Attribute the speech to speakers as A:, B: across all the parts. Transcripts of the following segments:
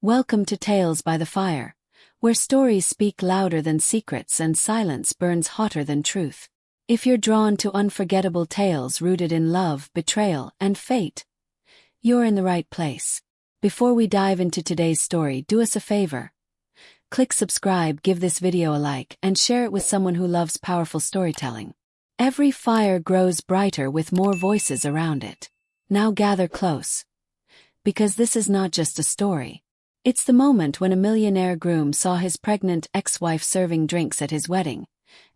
A: Welcome to Tales by the Fire, where stories speak louder than secrets and silence burns hotter than truth. If you're drawn to unforgettable tales rooted in love, betrayal, and fate, you're in the right place. Before we dive into today's story, do us a favor. Click subscribe, give this video a like, and share it with someone who loves powerful storytelling. Every fire grows brighter with more voices around it. Now gather close, because this is not just a story. It's the moment when a millionaire groom saw his pregnant ex-wife serving drinks at his wedding,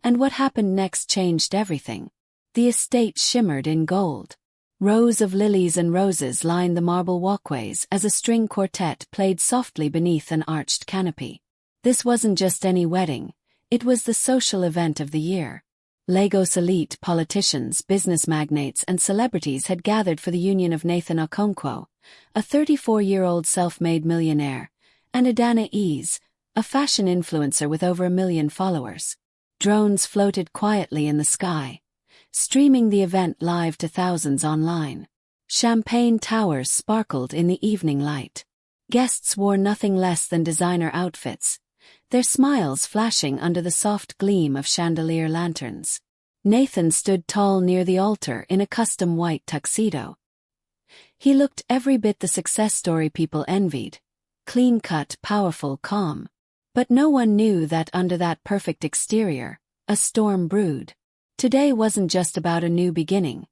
A: and what happened next changed everything. The estate shimmered in gold. Rows of lilies and roses lined the marble walkways as a string quartet played softly beneath an arched canopy. This wasn't just any wedding, it was the social event of the year. Lagos elite politicians, business magnates, and celebrities had gathered for the union of Nathan Okonkwo, a 34-year-old self-made millionaire, and Adana Ease, a fashion influencer with over 1 million followers. Drones floated quietly in the sky, streaming the event live to thousands online. Champagne towers sparkled in the evening light. Guests wore nothing less than designer outfits, their smiles flashing under the soft gleam of chandelier lanterns. Nathan stood tall near the altar in a custom white tuxedo. He looked every bit the success story people envied. Clean-cut, powerful, calm. But no one knew that under that perfect exterior, a storm brewed. Today wasn't just about a new beginning.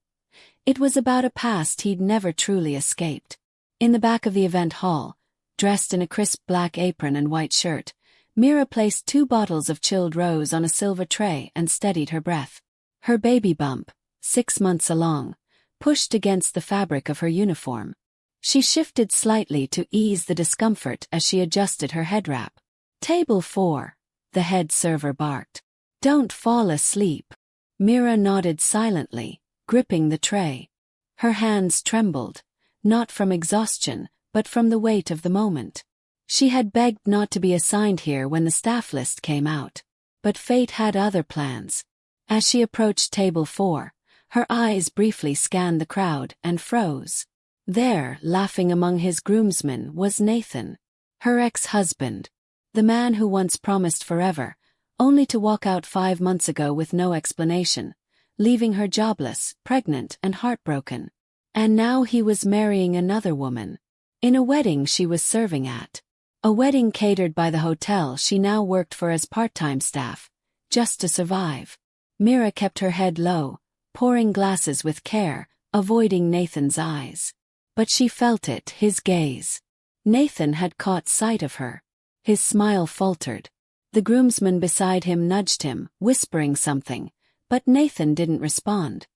A: It was about a past he'd never truly escaped. In the back of the event hall, dressed in a crisp black apron and white shirt, Mira placed 2 bottles of chilled rose on a silver tray and steadied her breath. Her baby bump, 6 months along, pushed against the fabric of her uniform. She shifted slightly to ease the discomfort as she adjusted her head wrap. "Table 4, the head server barked. "Don't fall asleep." Mira nodded silently, gripping the tray. Her hands trembled, not from exhaustion, but from the weight of the moment. She had begged not to be assigned here when the staff list came out. But fate had other plans. As she approached table 4, her eyes briefly scanned the crowd and froze. There, laughing among his groomsmen, was Nathan, her ex-husband, the man who once promised forever, only to walk out 5 months ago with no explanation, leaving her jobless, pregnant, and heartbroken. And now he was marrying another woman, in a wedding she was serving at. A wedding catered by the hotel she now worked for as part-time staff, just to survive. Mira kept her head low, pouring glasses with care, avoiding Nathan's eyes. But she felt it, his gaze. Nathan had caught sight of her. His smile faltered. The groomsman beside him nudged him, whispering something, but Nathan didn't respond.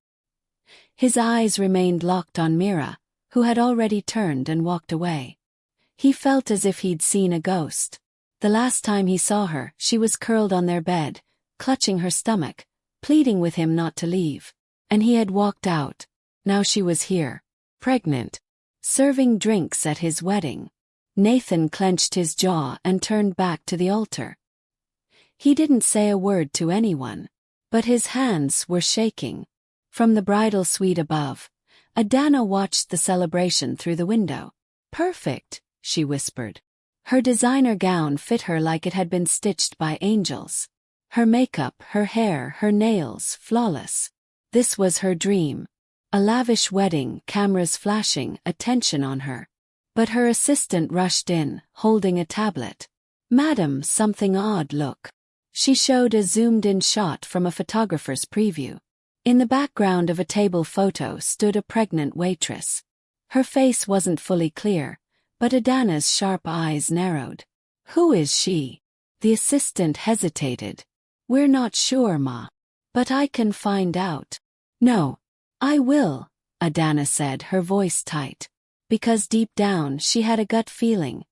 A: His eyes remained locked on Mira, who had already turned and walked away. He felt as if he'd seen a ghost. The last time he saw her, she was curled on their bed, clutching her stomach, pleading with him not to leave. And he had walked out. Now she was here, pregnant, serving drinks at his wedding. Nathan clenched his jaw and turned back to the altar. He didn't say a word to anyone, but his hands were shaking. From the bridal suite above, Adana watched the celebration through the window. "Perfect," she whispered. Her designer gown fit her like it had been stitched by angels. Her makeup, her hair, her nails, flawless. This was her dream. A lavish wedding, cameras flashing, attention on her. But her assistant rushed in, holding a tablet. "Madam, something odd, look." She showed a zoomed-in shot from a photographer's preview. In the background of a table photo stood a pregnant waitress. Her face wasn't fully clear, but Adana's sharp eyes narrowed. "Who is she?" The assistant hesitated. "We're not sure, Ma. But I can find out." "No, I will," Adana said, her voice tight. Because deep down she had a gut feeling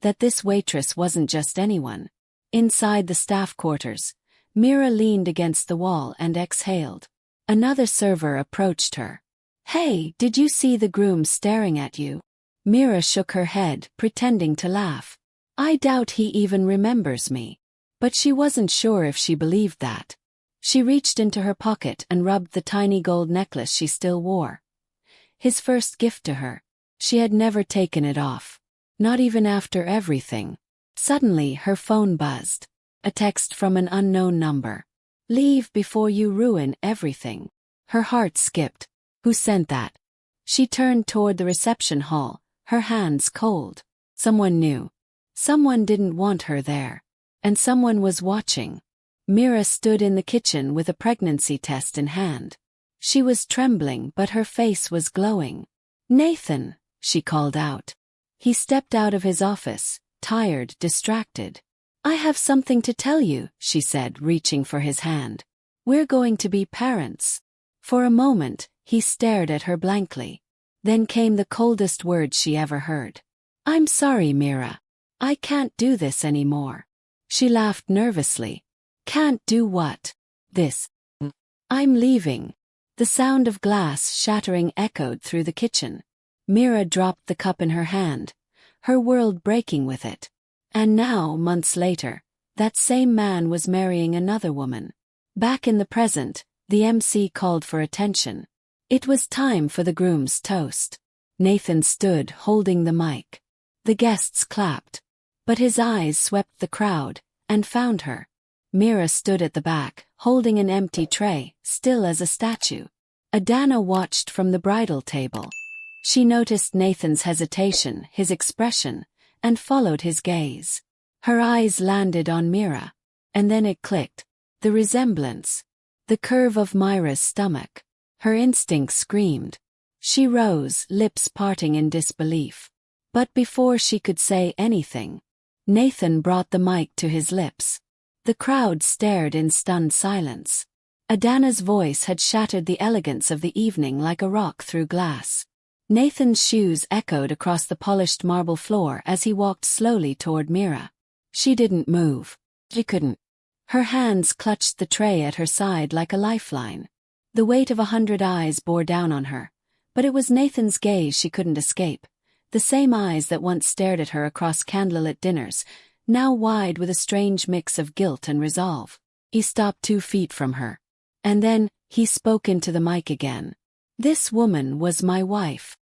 A: that this waitress wasn't just anyone. Inside the staff quarters, Mira leaned against the wall and exhaled. Another server approached her. "Hey, did you see the groom staring at you?" Mira shook her head, pretending to laugh. "I doubt he even remembers me." But she wasn't sure if she believed that. She reached into her pocket and rubbed the tiny gold necklace she still wore. His first gift to her. She had never taken it off. Not even after everything. Suddenly her phone buzzed. A text from an unknown number. Leave before you ruin everything. Her heart skipped. Who sent that? She turned toward the reception hall, her hands cold. Someone knew. Someone didn't want her there. And someone was watching. Mira stood in the kitchen with a pregnancy test in hand. She was trembling, but her face was glowing. "Nathan," she called out. He stepped out of his office, tired, distracted. "I have something to tell you," she said, reaching for his hand. "We're going to be parents." For a moment, he stared at her blankly. Then came the coldest words she ever heard. "I'm sorry, Mira. I can't do this anymore." She laughed nervously. "Can't do what?" "This. I'm leaving." The sound of glass shattering echoed through the kitchen. Mira dropped the cup in her hand, her world breaking with it. And now, months later, that same man was marrying another woman. Back in the present, the MC called for attention. It was time for the groom's toast. Nathan stood holding the mic. The guests clapped. But his eyes swept the crowd, and found her. Mira stood at the back, holding an empty tray, still as a statue. Adana watched from the bridal table. She noticed Nathan's hesitation, his expression, and followed his gaze. Her eyes landed on Mira. And then it clicked. The resemblance. The curve of Myra's stomach. Her instinct screamed. She rose, lips parting in disbelief. But before she could say anything, Nathan brought the mic to his lips. The crowd stared in stunned silence. Adana's voice had shattered the elegance of the evening like a rock through glass. Nathan's shoes echoed across the polished marble floor as he walked slowly toward Mira. She didn't move. She couldn't. Her hands clutched the tray at her side like a lifeline. The weight of 100 eyes bore down on her. But it was Nathan's gaze she couldn't escape. The same eyes that once stared at her across candlelit dinners, now wide with a strange mix of guilt and resolve. He stopped 2 feet from her. And then, he spoke into the mic again. "This woman was my wife."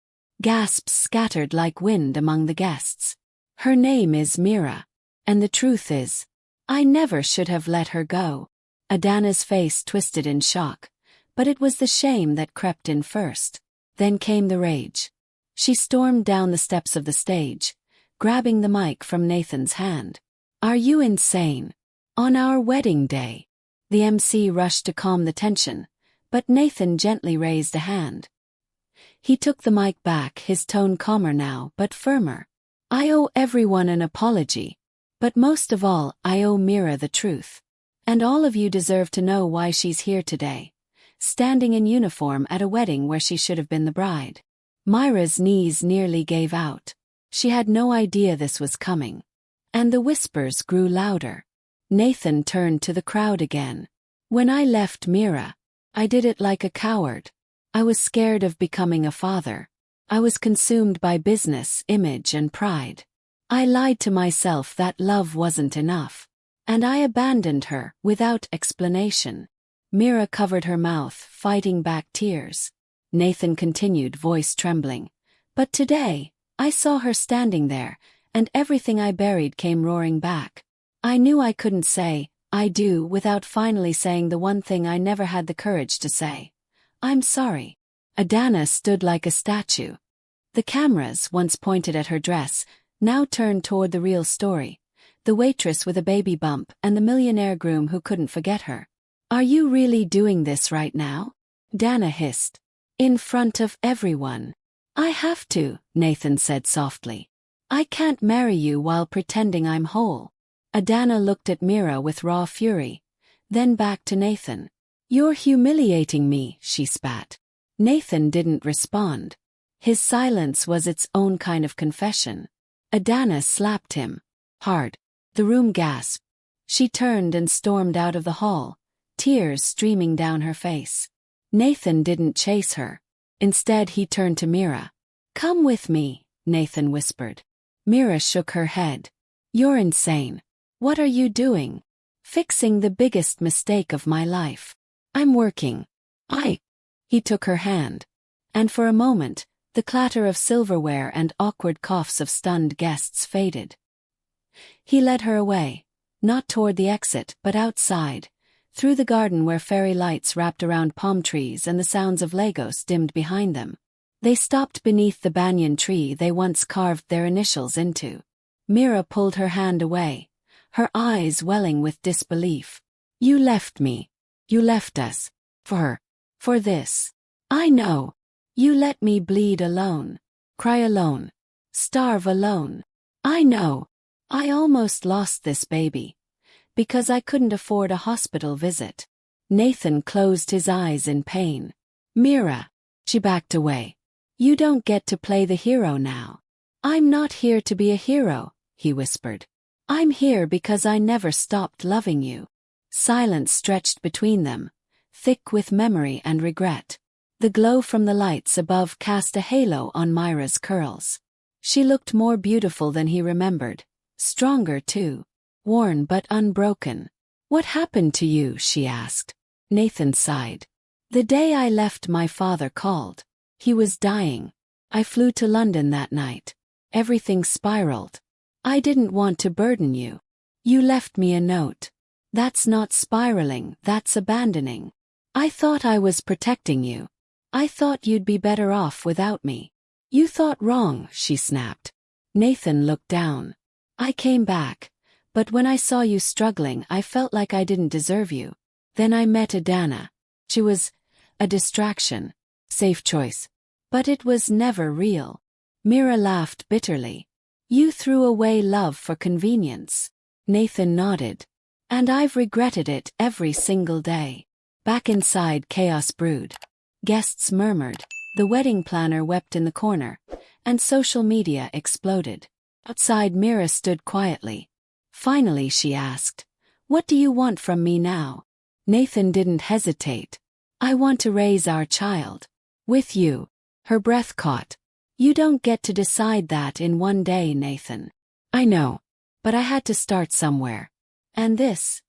A: Gasps scattered like wind among the guests. "Her name is Mira. And the truth is, I never should have let her go." Adana's face twisted in shock. But it was the shame that crept in first. Then came the rage. She stormed down the steps of the stage, grabbing the mic from Nathan's hand. "Are you insane? On our wedding day?" The MC rushed to calm the tension, but Nathan gently raised a hand. He took the mic back, his tone calmer now, but firmer. "I owe everyone an apology. But most of all, I owe Mira the truth. And all of you deserve to know why she's here today, standing in uniform at a wedding where she should have been the bride." Myra's knees nearly gave out. She had no idea this was coming. And the whispers grew louder. Nathan turned to the crowd again. "When I left Mira, I did it like a coward. I was scared of becoming a father. I was consumed by business, image, and pride. I lied to myself that love wasn't enough. And I abandoned her, without explanation." Mira covered her mouth, fighting back tears. Nathan continued, voice trembling. "But today, I saw her standing there, and everything I buried came roaring back. I knew I couldn't say, 'I do,' without finally saying the one thing I never had the courage to say. I'm sorry." Adana stood like a statue. The cameras, once pointed at her dress, now turned toward the real story. The waitress with a baby bump and the millionaire groom who couldn't forget her. "Are you really doing this right now?" Dana hissed. "In front of everyone." "I have to," Nathan said softly. "I can't marry you while pretending I'm whole." Adana looked at Mira with raw fury, then back to Nathan. "You're humiliating me," she spat. Nathan didn't respond. His silence was its own kind of confession. Adana slapped him. Hard. The room gasped. She turned and stormed out of the hall, tears streaming down her face. Nathan didn't chase her. Instead he turned to Mira. "Come with me," Nathan whispered. Mira shook her head. "You're insane. What are you doing?" "Fixing the biggest mistake of my life. I'm working." He took her hand. And for a moment, The clatter of silverware and awkward coughs of stunned guests faded. He led her away, not toward the exit but outside, through the garden where fairy lights wrapped around palm trees and the sounds of Lagos dimmed behind them. They stopped beneath the banyan tree they once carved their initials into. Mira pulled her hand away, her eyes welling with disbelief. "You left me. You left us. For this. I know. You let me bleed alone. Cry alone. Starve alone. I know. I almost lost this baby. Because I couldn't afford a hospital visit." Nathan closed his eyes in pain. "Mira." She backed away. "You don't get to play the hero now." "I'm not here to be a hero," he whispered. "I'm here because I never stopped loving you." Silence stretched between them, thick with memory and regret. The glow from the lights above cast a halo on Myra's curls. She looked more beautiful than he remembered, stronger too, worn but unbroken. "What happened to you?" she asked. Nathan sighed. "The day I left, my father called. He was dying. I flew to London that night. Everything spiraled. I didn't want to burden you. You left me a note. That's not spiraling, that's abandoning. I thought I was protecting you. I thought you'd be better off without me." "You thought wrong," she snapped. Nathan looked down. "I came back, but when I saw you struggling I felt like I didn't deserve you. Then I met Adana. She was a distraction. Safe choice. But it was never real." Mira laughed bitterly. "You threw away love for convenience." Nathan nodded. "And I've regretted it every single day." Back inside, chaos brewed. Guests murmured, the wedding planner wept in the corner, and social media exploded. Outside, Mira stood quietly. Finally she asked, "What do you want from me now?" Nathan didn't hesitate. "I want to raise our child. With you." Her breath caught. "You don't get to decide that in one day, Nathan." "I know. But I had to start somewhere. And this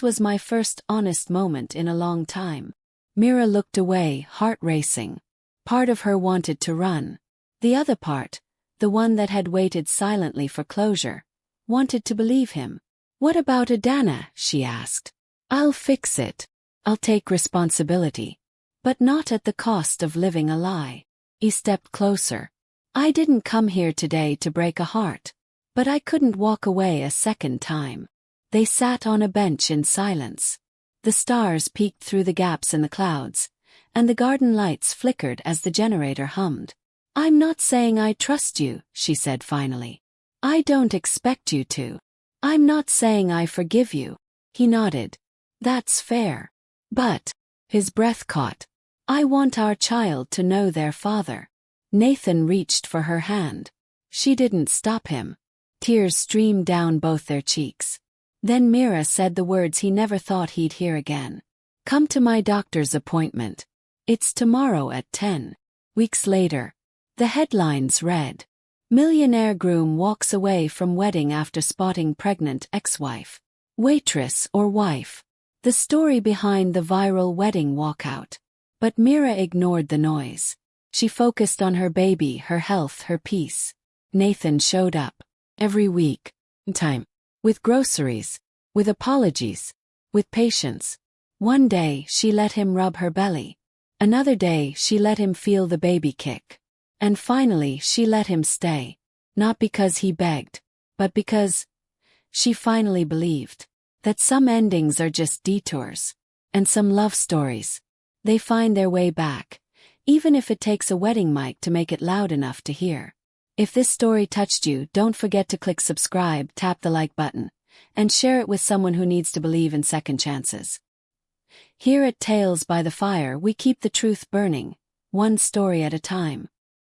A: was my first honest moment in a long time." Mira looked away, heart racing. Part of her wanted to run. The other part, the one that had waited silently for closure, wanted to believe him. "What about Adana?" she asked. "I'll fix it. I'll take responsibility. But not at the cost of living a lie." He stepped closer. "I didn't come here today to break a heart. But I couldn't walk away a second time." They sat on a bench in silence. The stars peeked through the gaps in the clouds, and the garden lights flickered as the generator hummed. "I'm not saying I trust you," she said finally. "I don't expect you to. I'm not saying I forgive you." He nodded. "That's fair. But," his breath caught, "I want our child to know their father." Nathan reached for her hand. She didn't stop him. Tears streamed down both their cheeks. Then Mira said the words he never thought he'd hear again. "Come to my doctor's appointment. It's tomorrow at 10. Weeks later, the headlines read, "Millionaire groom walks away from wedding after spotting pregnant ex-wife. Waitress or wife." The story behind the viral wedding walkout. But Mira ignored the noise. She focused on her baby, her health, her peace. Nathan showed up. Every week. Time. With groceries. With apologies. With patience. One day she let him rub her belly. Another day she let him feel the baby kick. And finally she let him stay. Not because he begged, but because she finally believed that some endings are just detours. And some love stories, they find their way back, even if it takes a wedding mic to make it loud enough to hear. If this story touched you, don't forget to click subscribe, tap the like button, and share it with someone who needs to believe in second chances. Here at Tales by the Fire, we keep the truth burning, one story at a time.